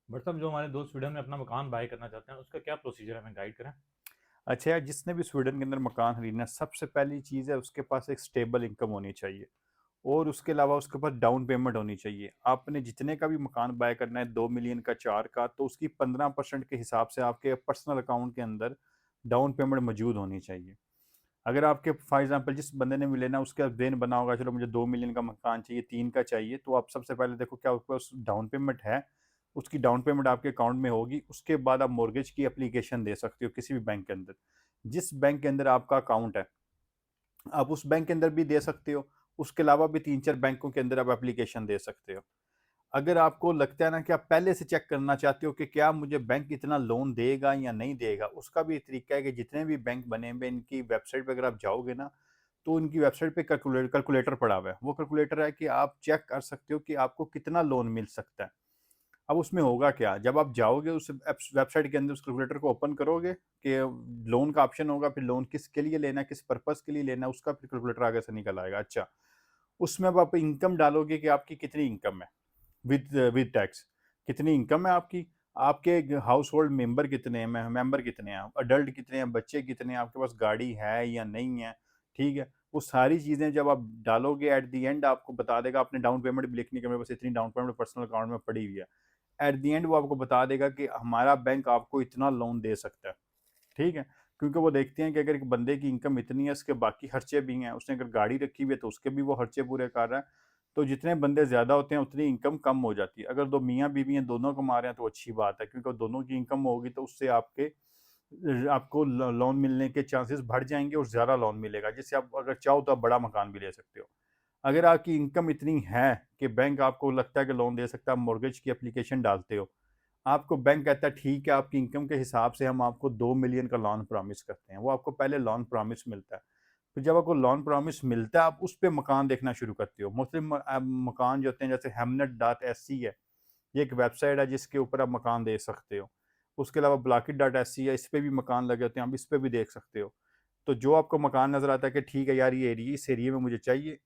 But साहब जो हमारे दोस्त स्वीडन में अपना मकान बाय करना चाहते हैं उसका क्या प्रोसीजर है, हमें गाइड करें। अच्छा यार, जिसने भी स्वीडन के अंदर मकान खरीदना, सबसे पहली चीज़ है उसके पास एक स्टेबल इनकम होनी चाहिए। और उसके अलावा उसके पास डाउन पेमेंट होनी चाहिए। आपने जितने का भी मकान बाय करना है, 2 मिलियन का, 4 का, तो उसकी 15% के हिसाब से आपके पर्सनल अकाउंट के अंदर डाउन पेमेंट मौजूद होनी चाहिए। अगर आपके फॉर एग्जांपल जिस बंदे ने भी लेना उसका ब्रेन बना होगा, चलो मुझे 2 मिलियन का मकान चाहिए, 3 का चाहिए, तो आप सबसे पहले देखो क्या उसके पास डाउन पेमेंट है। उसकी डाउन पेमेंट आपके अकाउंट में होगी, उसके बाद आप मॉर्गेज की एप्लीकेशन दे सकते हो किसी भी बैंक के अंदर। जिस बैंक के अंदर आपका अकाउंट है, आप उस बैंक के अंदर भी दे सकते हो। उसके अलावा भी 3-4 बैंकों के अंदर आप एप्लीकेशन दे सकते हो। अगर आपको लगता है ना कि आप पहले से चेक करना चाहते हो कि क्या मुझे बैंक इतना लोन देगा या नहीं देगा, उसका भी एक तरीका है कि जितने भी बैंक बने हुए हैं, इनकी वेबसाइट पे अगर आप जाओगे ना, तो इनकी वेबसाइट पे कैलकुलेटर पड़ा हुआ है। वो कैलकुलेटर है कि आप चेक कर सकते हो कि आपको कितना लोन मिल सकता है। अब उसमें होगा क्या, जब आप जाओगे उस वेबसाइट के अंदर उस कैलकुलेटर को ओपन करोगे कि लोन का ऑप्शन होगा, फिर लोन किसके लिए लेना है, किस पर्पस के लिए लेना है, उसका फिर कैलकुलेटर आगे से निकल आएगा। अच्छा, उसमें अब आप इनकम डालोगे कि आपकी कितनी इनकम है, विद विद टैक्स। कितनी इनकम है आपकी, आपके हाउस होल्ड मेंबर कितने हैं, मेंबर कितने हैं, अडल्ट कितने हैं, बच्चे कितने हैं, आपके पास गाड़ी है या नहीं है। ठीक है, वो सारी चीज़ें जब आप डालोगे, एट द एंड आपको बता देगा। आपने डाउन पेमेंट भी लिखनी कि मेरे पास इतनी डाउन पेमेंट पर्सनल अकाउंट में पड़ी हुई है। एट द एंड वो आपको बता देगा कि हमारा बैंक आपको इतना लोन दे सकता है। ठीक है, क्योंकि वो देखते हैं कि अगर एक बंदे की इनकम इतनी है, उसके बाकी खर्चे भी हैं, उसने अगर गाड़ी रखी हुई है तो उसके भी वो खर्चे पूरे कर रहा है। तो जितने बंदे ज्यादा होते हैं उतनी इनकम कम हो जाती है। अगर दो मियाँ बीवी हैं, दोनों कमा रहे हैं, तो अच्छी बात है, क्योंकि दोनों की इनकम होगी तो उससे आपको लोन मिलने के चांसेस बढ़ जाएंगे और ज्यादा लोन मिलेगा, जिससे आप अगर चाहो तो आप बड़ा मकान भी ले सकते हो। अगर आपकी इनकम इतनी है कि बैंक आपको लगता है कि लोन दे सकता है, आप मॉर्गेज की एप्लीकेशन डालते हो, आपको बैंक कहता है ठीक है, आपकी इनकम के हिसाब से हम आपको 2 मिलियन का लोन प्रॉमिस करते हैं। वो आपको पहले लोन प्रॉमिस मिलता है। फिर जब आपको लोन प्रॉमिस मिलता है, आप उस पर मकान देखना शुरू करते हो। मुस्लिम मकान जो होते हैं, जैसे हेमनेट.एससी है, ये एक वेबसाइट है जिसके ऊपर आप मकान देख सकते हो। उसके अलावा ब्लॉकिट.एससी है, इस पर भी मकान लगे होते हैं, आप इस पर भी देख सकते हो। तो जो आपको मकान नजर आता है कि ठीक है यार, ये एरिया, इस एरिया में मुझे चाहिए,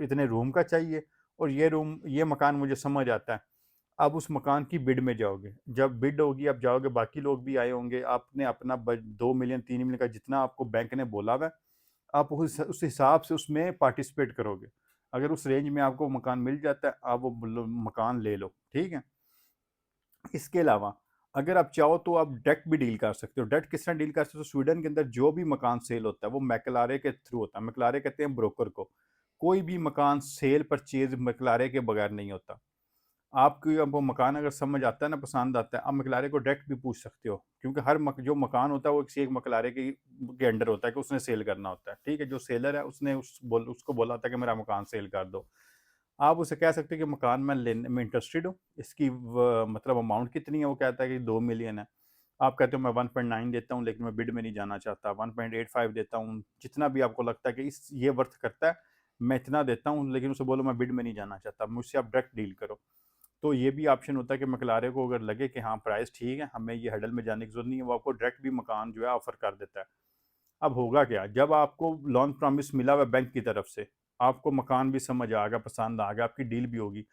इतने रूम का चाहिए, और ये मकान मुझे समझ आता है, आप उस मकान की बिड में जाओगे। जब बिड होगी, आप जाओगे, बाकी लोग भी आए होंगे, आपने अपना 2 मिलियन, 3 मिलियन का जितना आपको बैंक ने बोला हुआ है, आप उस हिसाब से उसमें पार्टिसिपेट करोगे। अगर उस रेंज में आपको मकान मिल जाता है, आप वो मकान ले लो। ठीक है, इसके अलावा अगर आप चाहो तो आप डेट भी डील कर सकते हो। डेट किस तरह डील कर सकते हो, स्वीडन के अंदर जो भी मकान सेल होता है वो मैकलारे के थ्रू होता है। मैकलारे कहते हैं ब्रोकर को। कोई भी मकान सेल परचेज मैकलारे के बगैर नहीं होता। आपको अब वो मकान अगर समझ आता है ना, पसंद आता है, आप मकलारे को डायरेक्ट भी पूछ सकते हो, क्योंकि जो मकान होता है वो किसी एक मकलारे के अंडर होता है कि उसने सेल करना होता है। ठीक है, जो सेलर है उसने उसको बोला होता है कि मेरा मकान सेल कर दो। आप उसे कह सकते हो कि मकान मैं लेने में इंटरेस्टेड हूँ, इसकी मतलब अमाउंट कितनी है, वो कहता है कि 2 मिलियन है। आप कहते हो मैं 1.9 देता हूँ, लेकिन मैं बिड में नहीं जाना चाहता, 1.85 देता हूँ, जितना भी आपको लगता है कि इस ये वर्थ करता है, मैं इतना देता हूँ, लेकिन उसे बोलो मैं बिड में नहीं जाना चाहता, मुझसे आप डायरेक्ट डील करो। तो ये भी ऑप्शन होता है कि मकलारे को अगर लगे कि हाँ प्राइस ठीक है, हमें ये हडल में जाने की जरूरत नहीं है, वो आपको डायरेक्ट भी मकान जो है ऑफर कर देता है। अब होगा क्या, जब आपको लोन प्रॉमिस मिला हुआ बैंक की तरफ से, आपको मकान भी समझ आ गया, पसंद आ गया, आपकी डील भी होगी,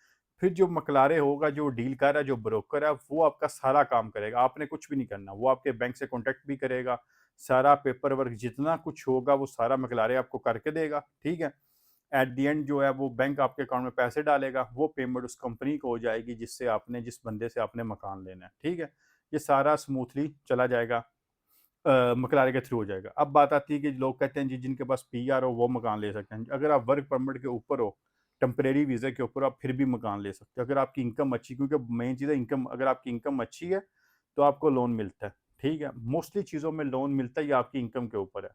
फिर जो मकलारे होगा, जो डील कर रहा है, जो ब्रोकर है, वो आपका सारा काम करेगा, आपने कुछ भी नहीं करना। वो आपके बैंक से कॉन्टेक्ट भी करेगा, सारा पेपर वर्क जितना कुछ होगा वो सारा मकलारे आपको करके देगा। ठीक है, एट द एंड जो है वो बैंक आपके अकाउंट में पैसे डालेगा, वो पेमेंट उस कंपनी को हो जाएगी जिससे आपने, जिस बंदे से आपने मकान लेना है। ठीक है, ये सारा स्मूथली चला जाएगा, मकलारे के थ्रू हो जाएगा। अब बात आती है कि लोग कहते हैं जी जिनके पास पीआर हो वो मकान ले सकते हैं। अगर आप वर्क परमिट के ऊपर हो, टेम्परेरी वीज़ा के ऊपर, आप फिर भी मकान ले सकते हो अगर आपकी इनकम अच्छी, क्योंकि मेन चीज़ है इनकम। अगर आपकी इनकम अच्छी है तो आपको लोन मिलता है। ठीक है, मोस्टली चीज़ों में लोन मिलता है, ये आपकी इनकम के ऊपर है।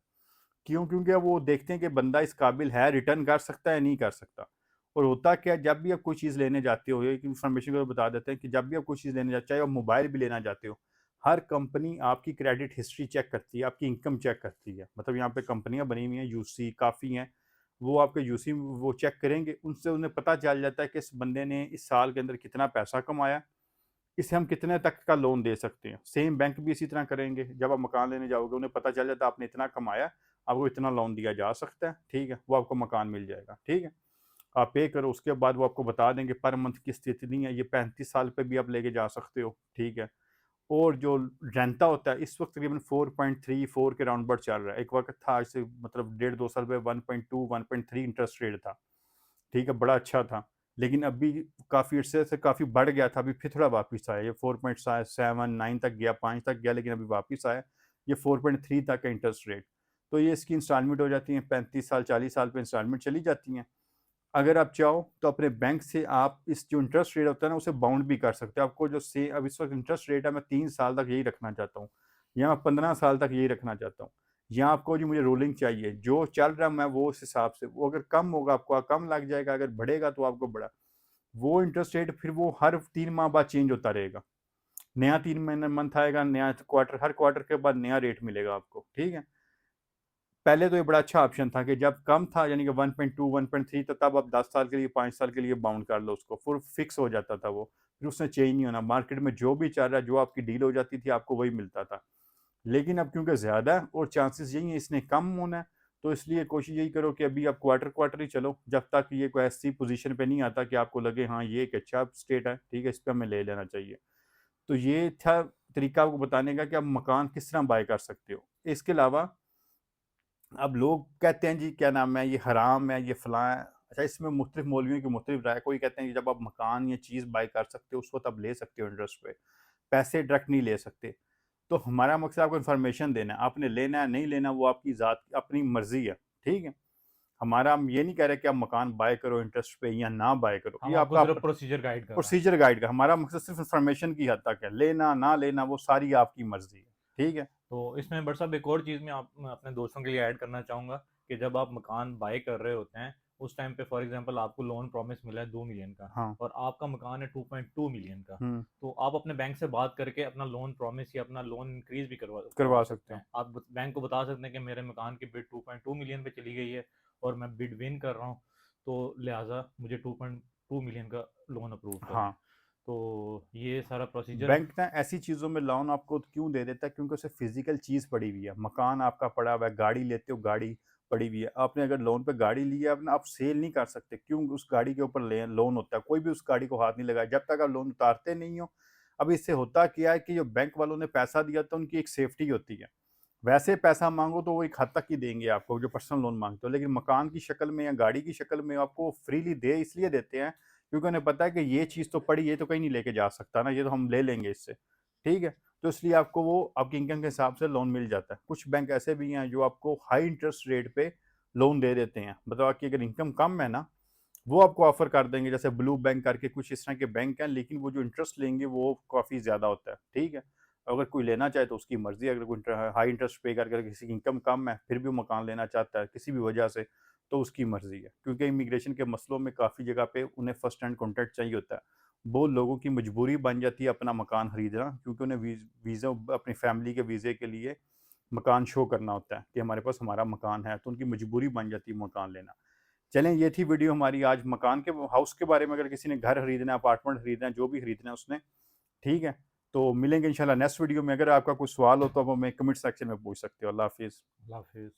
क्यों, क्योंकि वो देखते हैं कि बंदा इस काबिल है, रिटर्न कर सकता है, नहीं कर सकता। और होता क्या, जब भी आप कोई चीज़ लेने जाते हो, एक इन्फॉर्मेशन को बता देते हैं कि जब भी आप कोई चीज़ लेने जाते हो, चाहे आप मोबाइल भी लेना चाहते हो, हर कंपनी आपकी क्रेडिट हिस्ट्री चेक करती है, आपकी इनकम चेक करती है। मतलब यहाँ पे कंपनियां बनी हुई हैं, यूसी काफ़ी हैं, वो आपके यूसी वो चेक करेंगे, उनसे उन्हें पता चल जाता है कि इस बंदे ने इस साल के अंदर कितना पैसा कमाया, इसे हम कितने तक का लोन दे सकते हैं। सेम बैंक भी इसी तरह करेंगे, जब आप मकान लेने जाओगे उन्हें पता चल जाता है आपने इतना कमाया, आपको इतना लोन दिया जा सकता है। ठीक है, वो आपको मकान मिल जाएगा। ठीक है, आप पे करो, उसके बाद वो आपको बता देंगे पर मंथ किस्त इतनी है, ये 35 साल पे भी आप लेके जा सकते हो, ठीक है। और जो रेंटा होता है इस वक्त तकरीबन 4.34 के राउंड चल रहा है। एक वक्त था आज से मतलब 1.5-2 साल पे 1.2 1.3 इंटरेस्ट रेट था, ठीक है, बड़ा अच्छा था। लेकिन अभी काफ़ी अरसे से काफ़ी बढ़ गया था, अभी फिर थोड़ा वापस आया, ये 4.7 9 तक गया, 5 तक गया, लेकिन अभी वापस आया ये 4.3 तक का इंटरेस्ट रेट। तो ये इसकी इंस्टॉलमेंट हो जाती है 35 साल 40 साल पे इंस्टॉलमेंट चली जाती हैं। अगर आप चाहो तो अपने बैंक से आप इस जो इंटरेस्ट रेट होता है ना उसे बाउंड भी कर सकते हो। आपको जो से अब इस वक्त इंटरेस्ट रेट है मैं 3 साल तक यही रखना चाहता हूँ, या मैं 15 साल तक यही रखना चाहता हूँ, या आपको जो मुझे रोलिंग चाहिए जो चल रहा है मैं वो उस हिसाब से, वो अगर कम होगा आपको कम लग जाएगा, अगर बढ़ेगा तो आपको बढ़ा। वो इंटरेस्ट रेट फिर वो हर 3 माह बाद चेंज होता रहेगा, नया 3 महीने मंथ आएगा, नया क्वार्टर, हर क्वार्टर के बाद नया रेट मिलेगा आपको, ठीक है। पहले तो ये बड़ा अच्छा ऑप्शन था कि जब कम था यानी कि 1.2 1.3 तो तब आप 10 साल के लिए 5 साल के लिए बाउंड कर लो उसको, फिर फिक्स हो जाता था वो, फिर उसने चेंज नहीं होना, मार्केट में जो भी चल रहा है जो आपकी डील हो जाती थी आपको वही मिलता था। लेकिन अब क्योंकि ज़्यादा है और चांसेस यही है इसने कम होना है, तो इसलिए कोशिश यही करो कि अभी आप क्वार्टर क्वार्टर ही चलो, जब तक ये कोई ऐसी पोजीशन पे नहीं आता कि आपको लगे हाँ ये एक अच्छा स्टेट है, ठीक है, इस पे हमें ले लेना चाहिए। तो ये था तरीका आपको बताने का कि आप मकान किस तरह बाय कर सकते हो। इसके अलावा अब लोग कहते हैं जी क्या नाम है ये हराम है ये फलां है। अच्छा, इसमें मुख्तलिफ मौलवियों की मुख्तलिफ राय। कोई कहते हैं कि जब आप मकान या चीज़ बाय कर सकते हो उसको तब ले सकते हो इंटरेस्ट पे, पैसे डायरेक्ट नहीं ले सकते। तो हमारा मकसद आपको इन्फॉर्मेशन देना है, आपने लेना है नहीं लेना वो आपकी ज़ात अपनी मर्जी है, ठीक है। हमारा हम ये नहीं कह रहे कि आप मकान बाय करो इंटरेस्ट पे या ना बाय करो, हम ये आपको आपका सिर्फ प्रोसीजर गाइड कर रहे हैं। प्रोसीजर गाइड का, हमारा मकसद सिर्फ इन्फॉर्मेशन की हद तक है, लेना ना लेना वो सारी आपकी मर्जी है, ठीक है। तो इसमें बट साहब एक और चीज़ मैं अपने दोस्तों के लिए ऐड करना चाहूँगा कि जब आप मकान बाय कर रहे होते हैं उस टाइम पे फॉर एग्जांपल आपको लोन प्रॉमिस मिला है 2 मिलियन का हाँ। और आपका मकान है 2.2 मिलियन का। हम्म। तो आप अपने बैंक से बात करके अपना लोन प्रॉमिस या अपना लोन इंक्रीज भी करवा करवा करवा सकते सकते हो। हैं। आप बैंक को बता सकते हैं कि मेरे मकान की बिड 2.2 मिलियन पे चली गई है और मैं बिड विन कर रहा हूँ, तो लिहाजा मुझे 2.2 मिलियन का लोन अप्रूव करें। हाँ। तो ये सारा प्रोसीजर है। बैंक ना ऐसी चीज़ों में लोन आपको क्यों दे देता है क्योंकि उसे फिजिकल चीज़ पड़ी हुई है, मकान आपका पड़ा हुआ है, गाड़ी लेते हो गाड़ी पड़ी हुई है, आपने अगर लोन पे गाड़ी ली है अपना आप सेल नहीं कर सकते, क्यों, उस गाड़ी के ऊपर लोन होता है, कोई भी उस गाड़ी को हाथ नहीं लगाया जब तक आप लोन उतारते नहीं हो। अब इससे होता क्या है कि जो बैंक वालों ने पैसा दिया था उनकी एक सेफ्टी होती है, वैसे पैसा मांगो तो वो एक हद तक ही देंगे आपको जो पर्सनल लोन मांगते हो, लेकिन मकान की शक्ल में या गाड़ी की शक्ल में आपको फ्रीली दे इसलिए देते हैं क्योंकि उन्हें पता है कि ये चीज़ तो पड़ी, ये तो कहीं नहीं लेके जा सकता ना, ये तो हम ले लेंगे इससे, ठीक है। तो इसलिए आपको वो आपकी इनकम के हिसाब से लोन मिल जाता है। कुछ बैंक ऐसे भी हैं जो आपको हाई इंटरेस्ट रेट पे लोन दे देते हैं, मतलब आपकी अगर इनकम कम है ना वो आपको ऑफर कर देंगे, जैसे ब्लू बैंक करके कुछ इस तरह के बैंक हैं, लेकिन वो जो इंटरेस्ट लेंगे वो काफ़ी ज़्यादा होता है, ठीक है। अगर कोई लेना चाहे तो उसकी मर्जी है, अगर कोई हाई इंटरेस्ट पे करके अगर किसी की इनकम कम है फिर भी वो मकान लेना चाहता है किसी भी वजह से तो उसकी मर्जी है, क्योंकि इमिग्रेशन के मसलों में काफ़ी जगह पे उन्हें फर्स्ट हैंड कॉन्ट्रैक्ट चाहिए होता है। वो लोगों की मजबूरी बन जाती है अपना मकान खरीदना, क्योंकि उन्हें वीज़ा अपनी फैमिली के वीज़े के लिए मकान शो करना होता है कि हमारे पास हमारा मकान है, तो उनकी मजबूरी बन जाती है मकान लेना। चलें, ये थी वीडियो हमारी आज मकान के हाउस के बारे में, अगर किसी ने घर खरीदना है अपार्टमेंट खरीदना है जो भी खरीदना है उसने, ठीक है। तो मिलेंगे इंशाल्लाह नेक्स्ट वीडियो में, अगर आपका कोई सवाल हो तो आप हमें कमेंट सेक्शन में पूछ सकते हो। अल्लाह हाफिज़। अल्लाह हाफिज़।